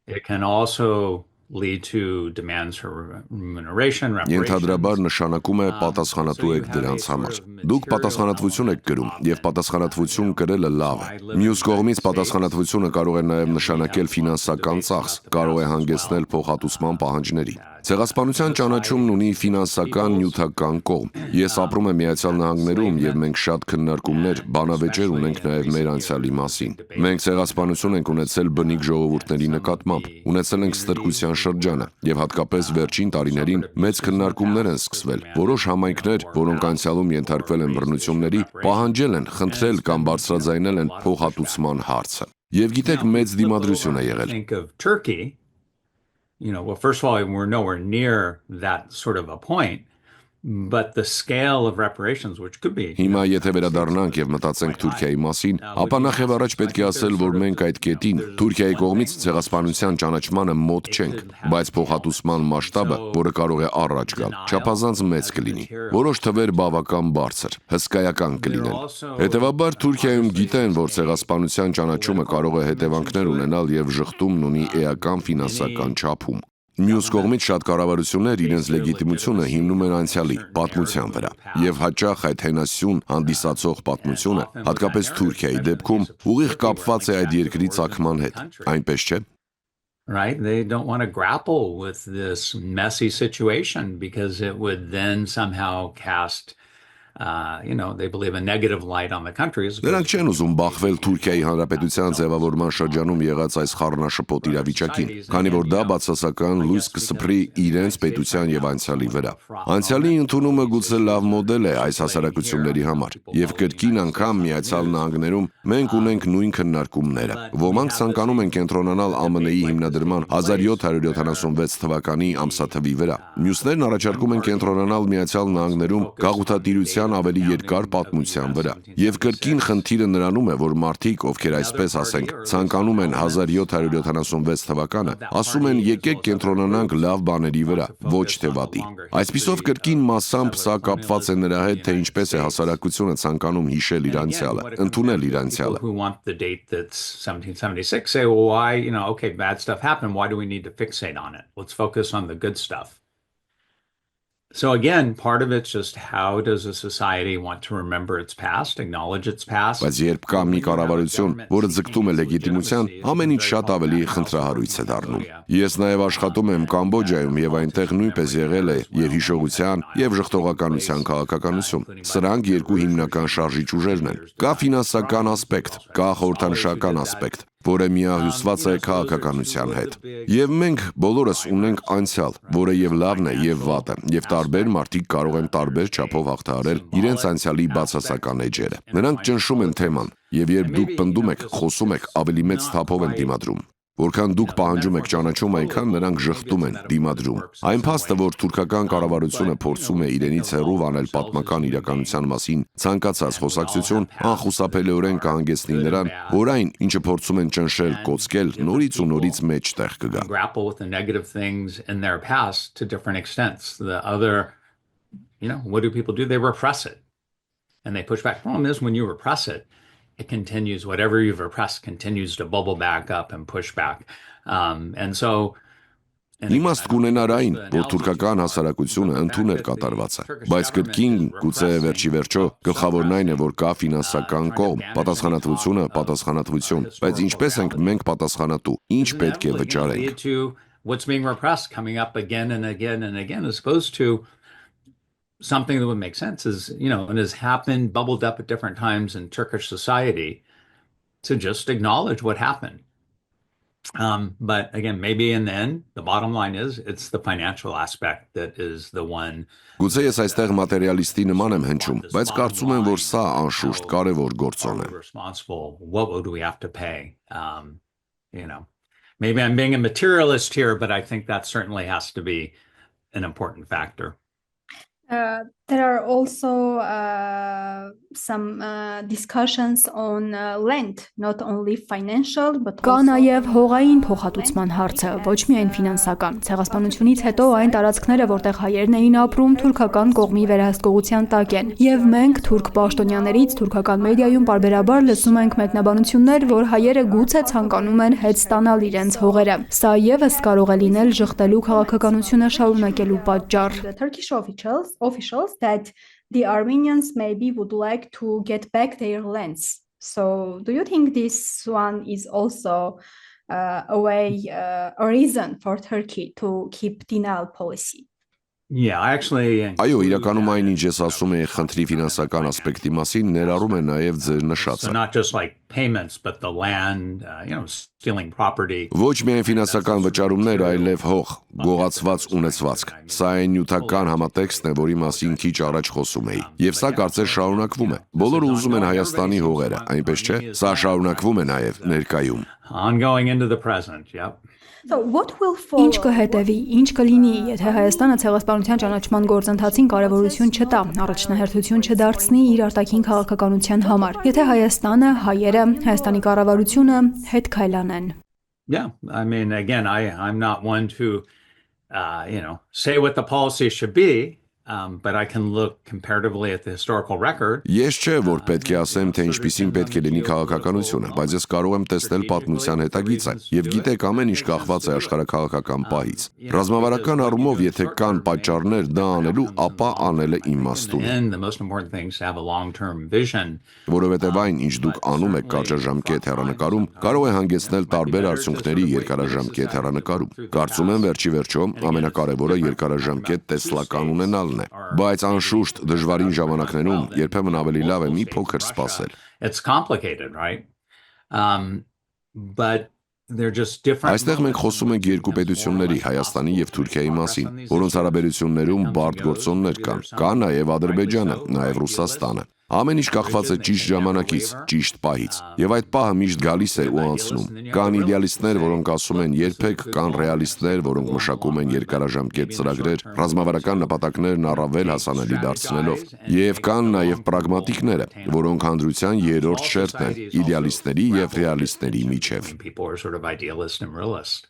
It can also lead to demands for remuneration, Ենթադրաբար նշանակում է պատասխանատու եք դրանց համար։ Դուք պատասխանատվություն եք կրում, եւ պատասխանատվություն կրելը լավ է։ Մյուս կողմից պատասխանատվությունը կարող է նաեւ նշանակել ֆինանսական ծախս, կարող է հանգեցնել փոխհատուցման պահանջների։ Ցեղասպանության ճանաչումն ունի ֆինանսական նյութական կողմ։ Ես ապրում եմ Միացյալ Նահանգներում եւ մենք շատ քննարկումներ, բանավեճեր ունենք նաեւ մեր անցյալի մասին։ Մենք ցեղասպանություն ենք ունեցել բնիկ ժողովուրդների նկատմամբ, ունեցել ենք ստրկության շրջանը եւ հատկապես վերջին տարիներին մեծ քննարկումներ են սկսվել։ Որոշ համայնքներ, որոնք անցյալում ենթարկվել են բռնությունների, պահանջել են, խնդրել կամ բարձրաձայնել են փոխհատուցման հարցը։ Եվ գիտեք, մեծ դիմադրություն է եղել։ Well, first of all, we're nowhere near that sort of a point, but the scale of reparations, which could be... Հիմա եթե վերադառնանք եւ մտածենք Թուրքիայի մասին, ապա նախ եւ առաջ պետք է ասել, որ մենք այդ կետին Թուրքիայի կողմից ցեղասպանության ճանաչմանը մոտ չենք, բայց փոխհատուցման մասշտաբը, որը կարող է առաջ գալ, չափազանց մեծ կլինի։ Որոշ թվեր բավական բարձր, հսկայական կլինեն։ Հետևաբար Թուրքիայում գիտեն, որ ցեղասպանության ճանաչումը կարող է հետևանքներ ունենալ եւ ժխտումն ունի էական ֆինանսական չափում։ Մյուս կողմից շատ կառավարություններ իրենց լեգիտիմությունը հիմնում են անցյալի, պատմության վրա, եւ հաճախ այդ հենասյուն հանդիսացող պատմությունը, հատկապես Թուրքիայի դեպքում, ուղիղ կապված է այդ երկրի ծագման հետ, այնպես չէ՞։ Right? They don't want to grapple with this messy situation because it would then somehow cast they believe a negative light on the country. Նրանք չեն ուզում բախվել Թուրքիայի Հանրապետության ձևավորման շրջանում եղած այս խառնաշփոթ իրավիճակին, քանի որ դա բացասական լույս կսփռի իրենց պետության եւ անցյալի վրա։ Անցյալի ընդունումը գուցե լավ մոդել է այս հասարակությունների համար, եւ կրկին անգամ Միացյալ Նահանգներում մենք ունենք նույն քննարկումները։ Ոմանք ցանկանում են կենտրոնանալ ԱՄՆ-ի հիմնադրման 1776 թվականի ամսաթվի վրա։ Մյուսներն առաջարկում են կենտրոնանալ Միացյալ Նահանգներում գաղութատիրության ավելի երկար պատմության վրա։ Եվ կրկին խնդիրը նրանում է, որ մարդիկ, ովքեր այսպես ասենք, ցանկանում են 1776 թվականը, ասում են եկեք կենտրոնանանք լավ բաների վրա, ոչ թե վատի։ Այսպիսով կրկին massամբ սա կապված է նրա հետ, թե ինչպես է հասարակությունը ցանկանում հիշել իր անցյալը, ընդունել իր անցյալը։ Who want the date that's 1776 say, well, why, okay, bad stuff happened, why do we need to fixate on it? Let's focus on the good stuff. So again, part of it's just how does a society want to remember its past, acknowledge its past. Բայց երբ կա մի կառավարություն, որը ձգտում է լեգիտիմության, ամեն ինչ շատ ավելի խնդրահարույց է դառնում։ Ես նաև աշխատում եմ Կամբոջայում եւ այնտեղ նույնպես եղել է եւ հիշողության եւ ժխտողականության քաղաքականություն։ Սրանք երկու հիմնական շարժիչ ուժերն են։ Կա ֆինանսական ասպեկտ, կա խորհրդանշական ասպեկտ, որը միահյուսված է քաղաքականության հետ։ Եվ մենք բոլորս ունենք անցյալ, որը եւ լավն է եւ վատը, եւ տարբեր մարդիկ կարող են տարբեր չափով հաղթահարել իրենց անցյալի բացասական էջերը։ Նրանք ճնշում են թեման, եւ երբ դուք պնդում եք, խոսում եք, ավելի մեծ թափով են դիմադրում։ Որքան դուք պահանջում եք ճանաչում, այնքան նրանք ժխտում են, դիմադրում։ Այն փաստը, որ թուրքական կառավարությունը փորձում է իրենից հեռու անել պատմական իրականության մասին ցանկացած խոսակցություն, անխուսափելիորեն կհանգեցնի նրան, որ այն, ինչը փորձում են ճնշել, կոծկել, նորից ու նորից մեջտեղ կգա։ Grapple with the negative things in their past to different extents. The other, what do people do? They repress it. And they push back. The problem is when you repress it, it continues, whatever you've repressed continues to bubble back up and push back. And so Իմաստ կունենար այն, որ թուրքական հասարակությունը ընդուներ կատարվածը, բայց կրկին գուցե վերջի վերջո գլխավորն այն է, որ կա ֆինանսական կողմ, պատասխանատվություն, բայց ինչպես ենք մենք պատասխանատու, ինչ պետք է վճարենք։ What's being repressed coming up again and again and again as opposed to something that would make sense is, and has happened, bubbled up at different times in Turkish society to just acknowledge what happened. But again, maybe in the end, the bottom line is it's the financial aspect that is the one. Գուցե ես այստեղ մատերիալիստի նման եմ հնչում, բայց կարծում եմ, որ սա անշուշտ կարևոր գործոն է։ What do we have to pay? Maybe I'm being a materialist here, but I think that certainly has to be an important factor. There are also some discussions on land, not only financial, but Կա նաև հողային փոխհատուցման հարցը, ոչ միայն ֆինանսական։ Ցեղասպանությունից հետո այն տարածքները, որտեղ հայերն էին ապրում, թուրքական կողմի վերահսկողության տակ են։ Եվ մենք թուրք պաշտոնյաներից թուրքական մեդիայում պարբերաբար լսում ենք մեկնաբանություններ, որ հայերը գուցե ցանկանում են հետ ստանալ իրենց հողերը։ Սա եւս կարող է լինել ժխտելու քաղաքականությունը շարունակելու պատճառ։ The Turkish officials that the Armenians maybe would like to get back their lands. So, do you think this one is also a reason for Turkey to keep denial policy? Yeah, actually. Այո, իրականում այն ինչ ես ասում եմ խնդրի ֆինանսական ասպեկտի մասին ներառում է նաև ձեր նշածը։ So not just like payments, but the land, stealing property. Ոչ միայն ֆինանսական վճարումներ, այլև հող, գողացված ունեցվածք։ Սա այն նյութական համատեքստն է, որի մասին քիչ առաջ խոսում էի։ Եվ սա կարծես շարունակվում է։ Բոլորը ուզում են Հայաստանի հողերը, այնպես չէ։ Սա շարունակվում է նաև ներկայում։ Ongoing into the present, yep. So what will follow? Ինչ կհետևի, ինչ կլինի, եթե Հայաստանը ցեղասպանության ճանաչման գործընթացին կարևորություն չտա, առաջնահերթություն չդարձնի իր արտաքին քաղաքականության համար։ Եթե Հայաստանը, հայերը, Հայաստանի կառավարությունը հետ քայլանեն։ Yeah, I mean, again, I'm not one to, say what the policy should be, but I can look comparatively at the historical record. Ես չէ, որ պետք է ասեմ, թե ինչպիսին պետք է լինի քաղաքականությունը, բայց ես կարող եմ տեսնել պատմության հետագիծը, եւ գիտեք, ամեն ինչ կախված է աշխարհաքաղաքական պահից։ Ռազմավարական առումով, եթե կան պատճառներ դա անելու, ապա անելը իմաստուն է։ And the most important thing is to have a long-term vision. Որովհետև այն, ինչ դուք անում եք կարճաժամկետ հեռանկարում, կարող է հանգեցնել տարբեր արդյունքների երկարաժամկետ հեռանկարում։ Կարծում եմ, վերջի վերջո, ամենակարևորը երկարաժամկետ տեսլական ունենալն է, բայց անշուշտ դժվարին ժամանակներում երբեմն ավելի լավ է մի փոքր սպասել։ It's complicated, right? But they're just different. Այստեղ մենք խոսում ենք երկու պետությունների, Հայաստանի եւ Թուրքիայի մասին, որոնց հարաբերություններում բարդ գործոններ կան։ Կա նաեւ Ադրբեջանը, նաեւ Ռուսաստանը։ Ամեն ինչ կախված է ճիշտ ժամանակից, ճիշտ պահից, եւ այդ պահը միշտ գալիս է ու անցնում։ Կան իդեալիստներ, որոնք ասում են երբեք, կան ռեալիստներ, որոնք մշակում են երկարաժամկետ ծրագրեր, ռազմավարական նպատակներն առավել հասանելի դարձնելով, եւ կան նաեւ պրագմատիկները, որոնք հանդրության երրորդ շերտն են իդեալիստների եւ ռեալիստների միջև։ People are sort of idealist and realist.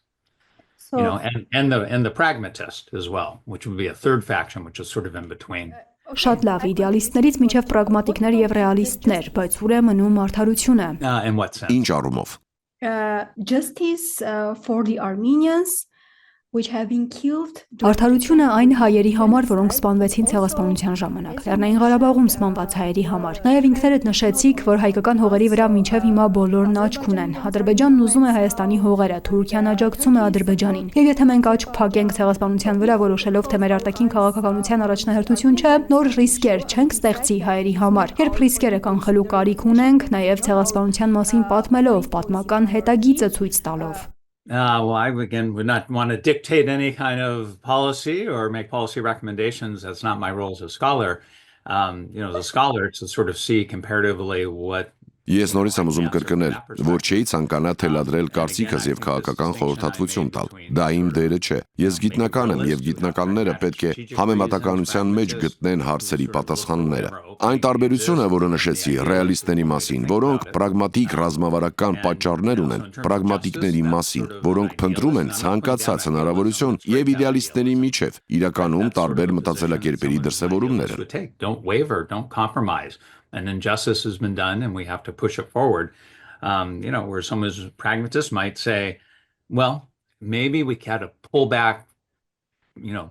And the pragmatist as well, which would be a third faction, which is sort of in between. Շատ լավ, իդեալիստներից մինչև պրագմատիկներ եւ ռեալիստներ, բայց ուր է մնում արդարությունը։ In what sense? Ինչ առումով։ Justice for the Armenians which have been killed. Արդարությունը այն հայերի համար, որոնք սպանվեցին ցեղասպանության ժամանակ, Լեռնային Ղարաբաղում սպանված հայերի համար։ Նաև ինքներդ նշեցիք, որ հայկական հողերի վրա մինչև հիմա բոլորն աչք ունեն։ Ադրբեջանն ուզում է Հայաստանի հողերը, Թուրքիան աջակցում է Ադրբեջանին։ Եվ եթե մենք աչք փակենք ցեղասպանության վրա, որոշելով թե մեր արտաքին քաղաքականության առաջնահերթություն չէ, նոր ռիսկեր չենք ստեղծի հայերի համար։ Երբ ռիսկերը կանխելու կարիք ունենք, նաև ցեղասպանության մասին պատմելով, պատմական հետագիծը ցույց տալով։ Well, I again would not want to dictate any kind of policy or make policy recommendations. That's not my role as a scholar. As a scholar, to sort of see comparatively what. Ես նորից եմ ուզում կրկնել, որ չէի ցանկանա թելադրել կարծիքս եւ քաղաքական խորհրդատվություն տալ։ Դա իմ դերը չէ։ Ես գիտնական եմ եւ գիտնականները պետք է համեմատականության մեջ գտնեն հարցերի պատասխանները։ Այն տարբերությունը, որը նշեցի ռեալիստների մասին, որոնք պրագմատիկ ռազմավարական պատճառներ ունեն, պրագմատիկների մասին, որոնք փնտրում են ցանկացած հնարավորություն եւ իդեալիստների միջև, իրականում տարբեր մտածելակերպերի դրսեւորումներ են։ Don't waver, don't compromise. And injustice has been done, and we have to push it forward. Where someone who's a pragmatist might say, well, maybe we got to pull back, 30%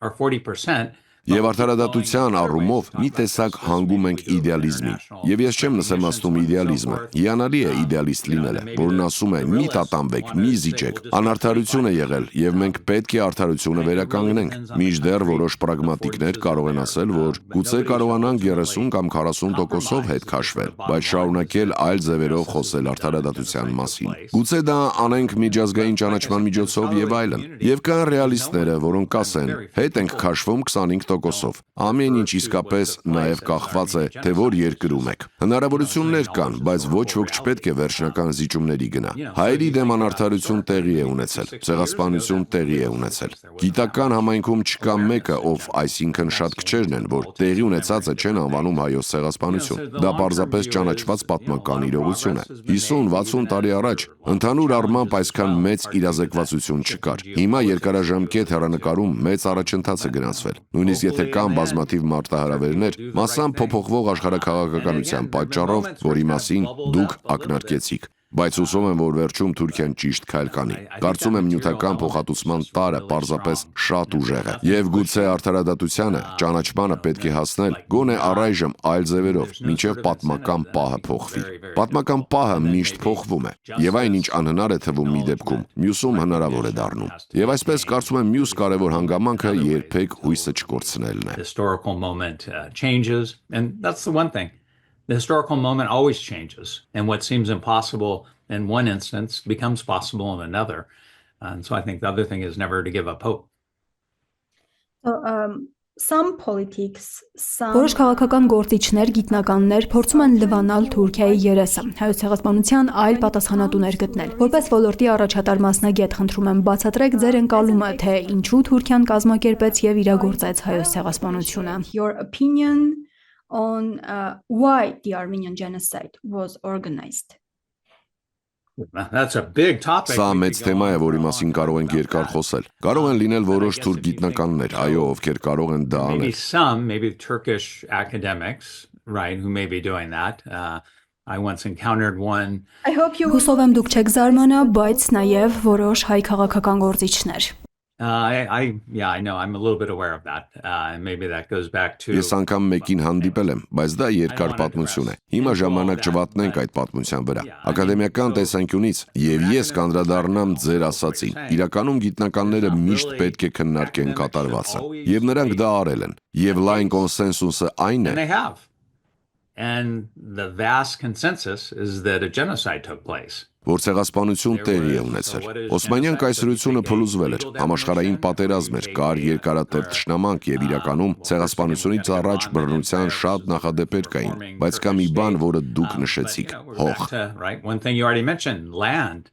or 40%. Եվ արդարադատության առումով մի տեսակ հանգում ենք իդեալիզմի։ Եվ ես չեմ նսեմացնում իդեալիզմը։ Հիանալի է իդեալիստ լինելը, որն ասում է՝ մի տատանվեք, մի զիջեք։ Անարդարություն է եղել, եւ մենք պետք է արդարությունը վերականգնենք։ Մինչդեռ որոշ պրագմատիկներ կարող են ասել, որ գուցե կարողանանք 30 կամ 40%-ով հետ քաշվել, բայց շարունակել այլ ձևերով խոսել արդարադատության մասին։ Գուցե դա անենք միջազգային ճանաչման միջոցով եւ այլն։ Եվ կան ռեալիստները, որոնք կասեն՝ հետ ենք քաշվում 25 100%-ով։ Ամեն ինչ իսկապես նաև կախված է, թե որ երկրում եք։ Հնարավորություններ կան, բայց ոչ ոք չպետք է վերջնական զիջումների գնա։ Հայերի դեմ անարդարություն տեղի է ունեցել, ցեղասպանություն տեղի է ունեցել։ Գիտական համայնքում չկա մեկը, ով այսինքն շատ քչերն են, որ տեղի ունեցածը չեն անվանում հայոց ցեղասպանություն։ Դա պարզապես ճանաչված պատմական իրողություն է։ 50-60 տարի առաջ ընդհանուր առմամբ այսքան մեծ իրազեկվածություն չկար։ Հիմա երկարաժամկետ հեռանկարում մեծ առաջընթաց է գրանցվել։ Նույնիսկ եթե կան բազմաթիվ մարտահրավերներ, մասամբ փոփոխվող աշխարհաքաղաքականության պատճառով, որի մասին դուք ակնարկեցիք։ Բայց հուսով եմ, որ վերջում Թուրքիան ճիշտ քայլ կանի։ Կարծում եմ նյութական փոխհատուցման տարը պարզապես շատ ուժեղ է։ Եվ գուցե արդարադատությանը, ճանաչմանը պետք է հասնել գոնե առայժմ այլ ձևերով, մինչև պատմական պահը փոխվի։ Պատմական պահը միշտ փոխվում է, եւ այն ինչ անհնար է թվում մի դեպքում, մյուսում հնարավոր է դառնում։ Եվ այսպես կարծում եմ մյուս կարևոր հանգամանքը երբեք հույսը չկորցնելն է։ Historical moment changes, and that's the one thing. The historical moment always changes, and what seems impossible in one instance becomes possible in another. And so I think the other thing is never to give up hope. Որոշ քաղաքական գործիչներ, գիտնականներ փորձում են լվանալ Թուրքիայի երեսը, հայոց ցեղասպանության այլ պատասխանատուներ գտնել։ Որպես ոլորտի առաջատար մասնագետ խնդրում եմ բացատրեք ձեր ընկալումը, թե ինչու Թուրքիան կազմակերպեց եւ իրագործեց հայոց ցեղասպանությունը։ Your opinion on why the Armenian genocide was organized. That's a big topic. Սա մեծ թեմա է, որի մասին կարող ենք երկար խոսել։ Կարող են լինել որոշ թուրք գիտնականներ, այո, ովքեր կարող են դա անել։ Maybe Turkish academics, right, who may be doing that. I once encountered one. Հուսով եմ դուք չեք զարմանա, բայց նաև որոշ հայ քաղաքական գործիչներ։ I know. I'm a little bit aware of that. And maybe that goes back to. Ես անգամ մեկին հանդիպել եմ, բայց դա երկար պատմություն է։ Հիմա ժամանակ չվատնենք այդ պատմության վրա։ Ակադեմիական տեսանկյունից եւ ես կանդրադառնամ ձեր ասածին։ Իրականում գիտնականները միշտ պետք է քննարկեն կատարվածը, եւ նրանք դա արել են։ Եվ լայն կոնսենսուսը այն է։ And the vast consensus is that a genocide took place. Որ ցեղասպանություն տեղի է ունեցել։ Օսմանյան կայսրությունը փլուզվել էր, համաշխարհային պատերազմ էր, կար երկարատև թշնամանք եւ իրականում ցեղասպանությունից առաջ բռնության շատ նախադեպեր կային, բայց կա մի բան, որը դուք նշեցիք՝ հող։ One thing you already mentioned, land,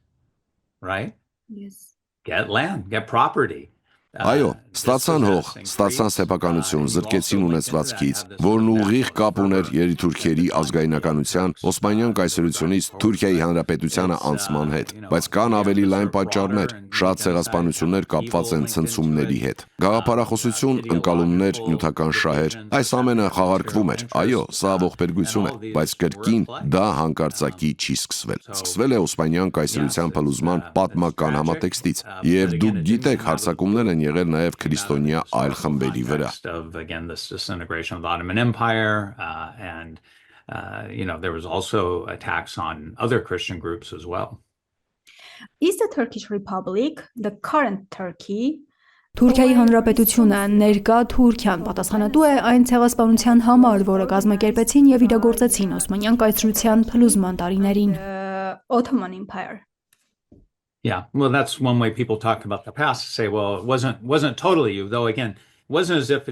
right? Yes. Get land, get property. Այո, ստացան հող, ստացան սեփականություն, զրկեցին ունեցվածքից, որն ուղիղ կապ ուներ երիտուրքերի ազգայնականության, Օսմանյան կայսրությունից Թուրքիայի հանրապետությանը անցման հետ, բայց կան ավելի լայն պատճառներ, շատ ցեղասպանություններ կապված են ցնցումների հետ։ Գաղափարախոսություն, ընկալումներ, նյութական շահեր, այս ամենը խաղարկվում էր։ Այո, սա ողբերգություն է, բայց կրկին դա հանկարծակի չի սկսվել։ Սկսվել է Օսմանյան կայսրության փլուզման պատմական համատեքստից, եւ դուք գիտեք հարձակումներ են եղել նաև քրիստոնյա այլ խմբերի վրա։ Again, this disintegration of the Ottoman Empire, and there was also attacks on other Christian groups as well. Is the Turkish Republic, the current Turkey, Թուրքիայի հանրապետությունը, ներկա Թուրքիան պատասխանատու է այն ցեղասպանության համար, որը կազմակերպեցին եւ իրագործեցին Օսմանյան կայսրության փլուզման տարիներին։ Ottoman Empire. Yeah, well, that's one way people talk about the past. Say, well, it wasn't totally you, though. Again, it wasn't as if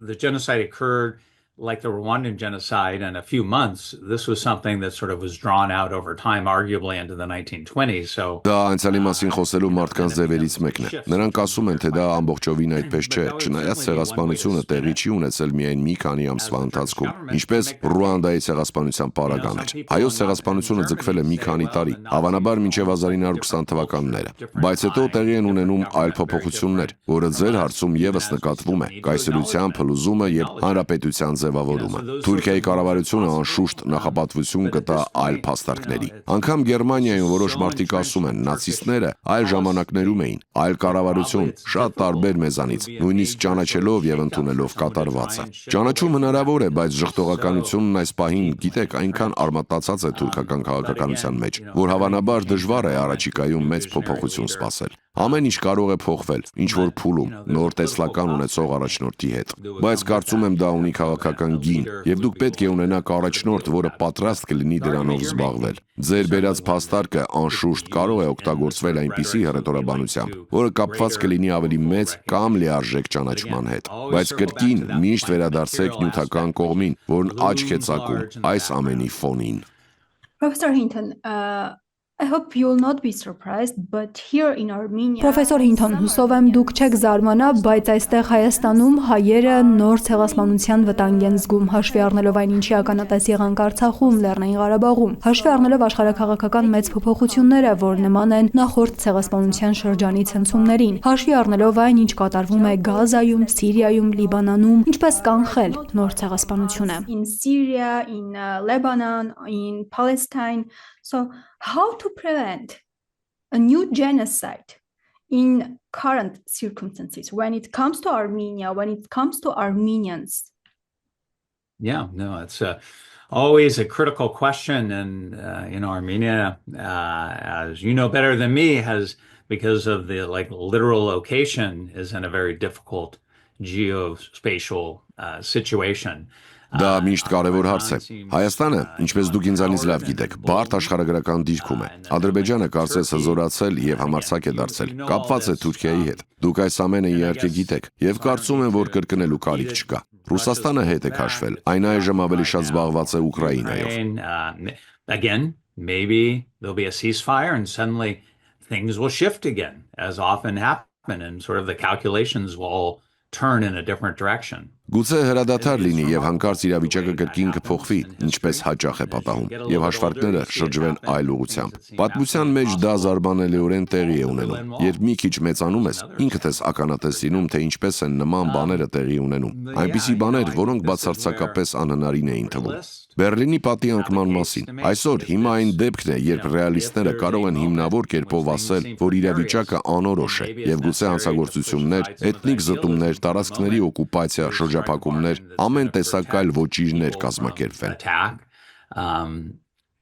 the genocide occurred like the Rwandan genocide in a few months. This was something that sort of was drawn out over time, arguably into the 1920s. So դա անցյալի մասին խոսելու մարդկանց ձևերից մեկն է։ Նրանք ասում են, թե դա ամբողջովին այդպես չէ, չնայած ցեղասպանությունը տեղի չի ունեցել միայն մի քանի ամսվա ընթացքում, ինչպես Ռուանդայի ցեղասպանության պարագան էր։ Հայոց ցեղասպանությունը ձգվել է մի քանի տարի, հավանաբար մինչև 1920 թվականները, բայց հետո տեղի են ունենում այլ փոփոխություններ, որը ձեր հարցում եւս նկատվում է՝ կայսրության փլուզումը եւ հանրապետության ձևավորումը։ Թուրքիայի կառավարությունը անշուշտ նախապատվություն կտա այլ փաստարկների։ Անկամ Գերմանիայում որոշ մարդիկ ասում են, նացիստները այլ ժամանակներում էին, այլ կառավարություն, շատ տարբեր մեզանից, նույնիսկ ճանաչելով եւ ընդունելով կատարվածը։ Ճանաչում հնարավոր է, բայց ժխտողականությունն այս պահին, գիտեք, այնքան արմատացած է թուրքական քաղաքականության մեջ, որ հավանաբար դժվար է առաջիկայում մեծ փոփոխություն սպասել։ Ամեն ինչ կարող է փոխվել, ինչ որ փուլում, նոր տեսլական ունեցող առաջնորդի հետ։ Բայց կարծում եմ դա ունի քաղաքական քաղաքական գին, եւ դուք պետք է ունենաք առաջնորդ, որը պատրաստ կլինի դրանով զբաղվել։ Ձեր բերած փաստարկը անշուշտ կարող է օգտագործվել այնպիսի հռետորաբանությամբ, որը կապված կլինի ավելի մեծ կամ լիարժեք ճանաչման հետ։ Բայց կրկին միշտ վերադարձեք նյութական կողմին, որն աչք է ծակում այս ամենի ֆոնին։ Professor Hinton, I hope you will not be surprised, but here in Armenia Պրոֆեսոր Հինթոն, հուսով եմ դուք չեք զարմանա, բայց այստեղ Հայաստանում հայերը նոր ցեղասպանության վտանգ են զգում, հաշվի առնելով այն ինչի ականատես եղանք Արցախում, Լեռնային Ղարաբաղում, հաշվի առնելով աշխարհաքաղաքական մեծ փոփոխությունները, որ նման են նախորդ ցեղասպանության շրջանի ցնցումներին, հաշվի առնելով այն, ինչ կատարվում է Գազայում, Սիրիայում, Լիբանանում, ինչպես կանխել նոր ցեղասպանությունը։ In Syria, in Lebanon, in Palestine. So how to prevent a new genocide in current circumstances when it comes to Armenia, when it comes to Armenians? Yeah, no, it's always a critical question. And, Armenia, as you know better than me, has, because of the literal location, is in a very difficult geospatial situation. Դա միշտ կարևոր հարց է։ Հայաստանը, ինչպես դուք ինձանից լավ գիտեք, բարդ աշխարհագրական դիրքում է։ Ադրբեջանը կարծես հզորացել եւ համարձակ է դարձել, կապված է Թուրքիայի հետ։ Դուք այս ամենը իհարկե գիտեք եւ կարծում եմ, որ կրկնելու կարիք չկա։ Ռուսաստանը հետ է քաշվել, այն այժմ ավելի շատ զբաղված է Ուկրաինայով։ Again, maybe there'll be a ceasefire and suddenly things will shift again, as often happen, and sort of the calculations will all turn in a different direction. Գուցե հրադադար լինի եւ հանկարծ իրավիճակը կրկին կփոխվի, ինչպես հաճախ է պատահում, եւ հաշվարկները շրջվեն այլ ուղղությամբ։ Պատմության մեջ դա զարմանալիորեն տեղի է ունենում։ Երբ մի քիչ մեծանում ես, ինքդ ես ականատես լինում, թե ինչպես են նման բաները տեղի ունենում։ Այնպիսի բաներ, որոնք բացարձակապես անհնարին էին թվում։ Բերլինի պատի անկման մասին։ Այսօր հիմա այն դեպքն է, երբ ռեալիստները կարող են հիմնավոր կերպով ասել, որ իրավիճակը անորոշ է եւ գուցե հանցագործություններ, էթնիկ զտումներ, տարածքների օկուպացիա, շրջափակումներ, ամեն տեսակ այլ ոճիրներ կազմակերպվեն։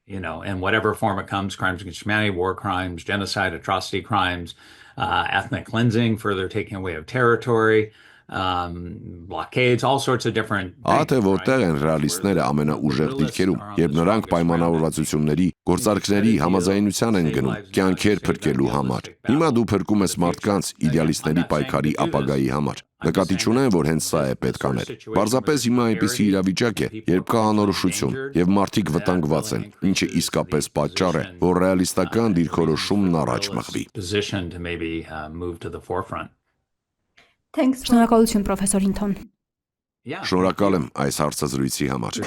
In whatever form it comes, crimes against humanity, war crimes, genocide, atrocity crimes, ethnic cleansing, further taking away of territory, blockades, all sorts of different. Ահա որտեղ են ռեալիստները ամենաուժեղ դիրքերում, երբ նրանք պայմանավորվածությունների, գործարքների համաձայնության են գնում, կյանքեր փրկելու համար։ Հիմա դու փրկում ես մարդկանց իդեալիստների պայքարի ապագայի համար։ Նկատի չունեմ, որ հենց սա է պետք անել։ Պարզապես հիմա այնպիսի իրավիճակ է, երբ կա անորոշություն եւ մարդիկ վտանգված են, ինչը իսկապես պատճառ է, որ ռեալիստական դիրքորոշումն առաջ մղվի։ Շնորհակալություն, պրոֆեսոր Հինթոն։ Շնորհակալ եմ այս հարցազրույցի համար։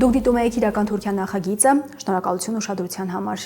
Դուք դիտում եք իրական Թուրքիա նախագիծը, շնորհակալություն ուշադրության համար։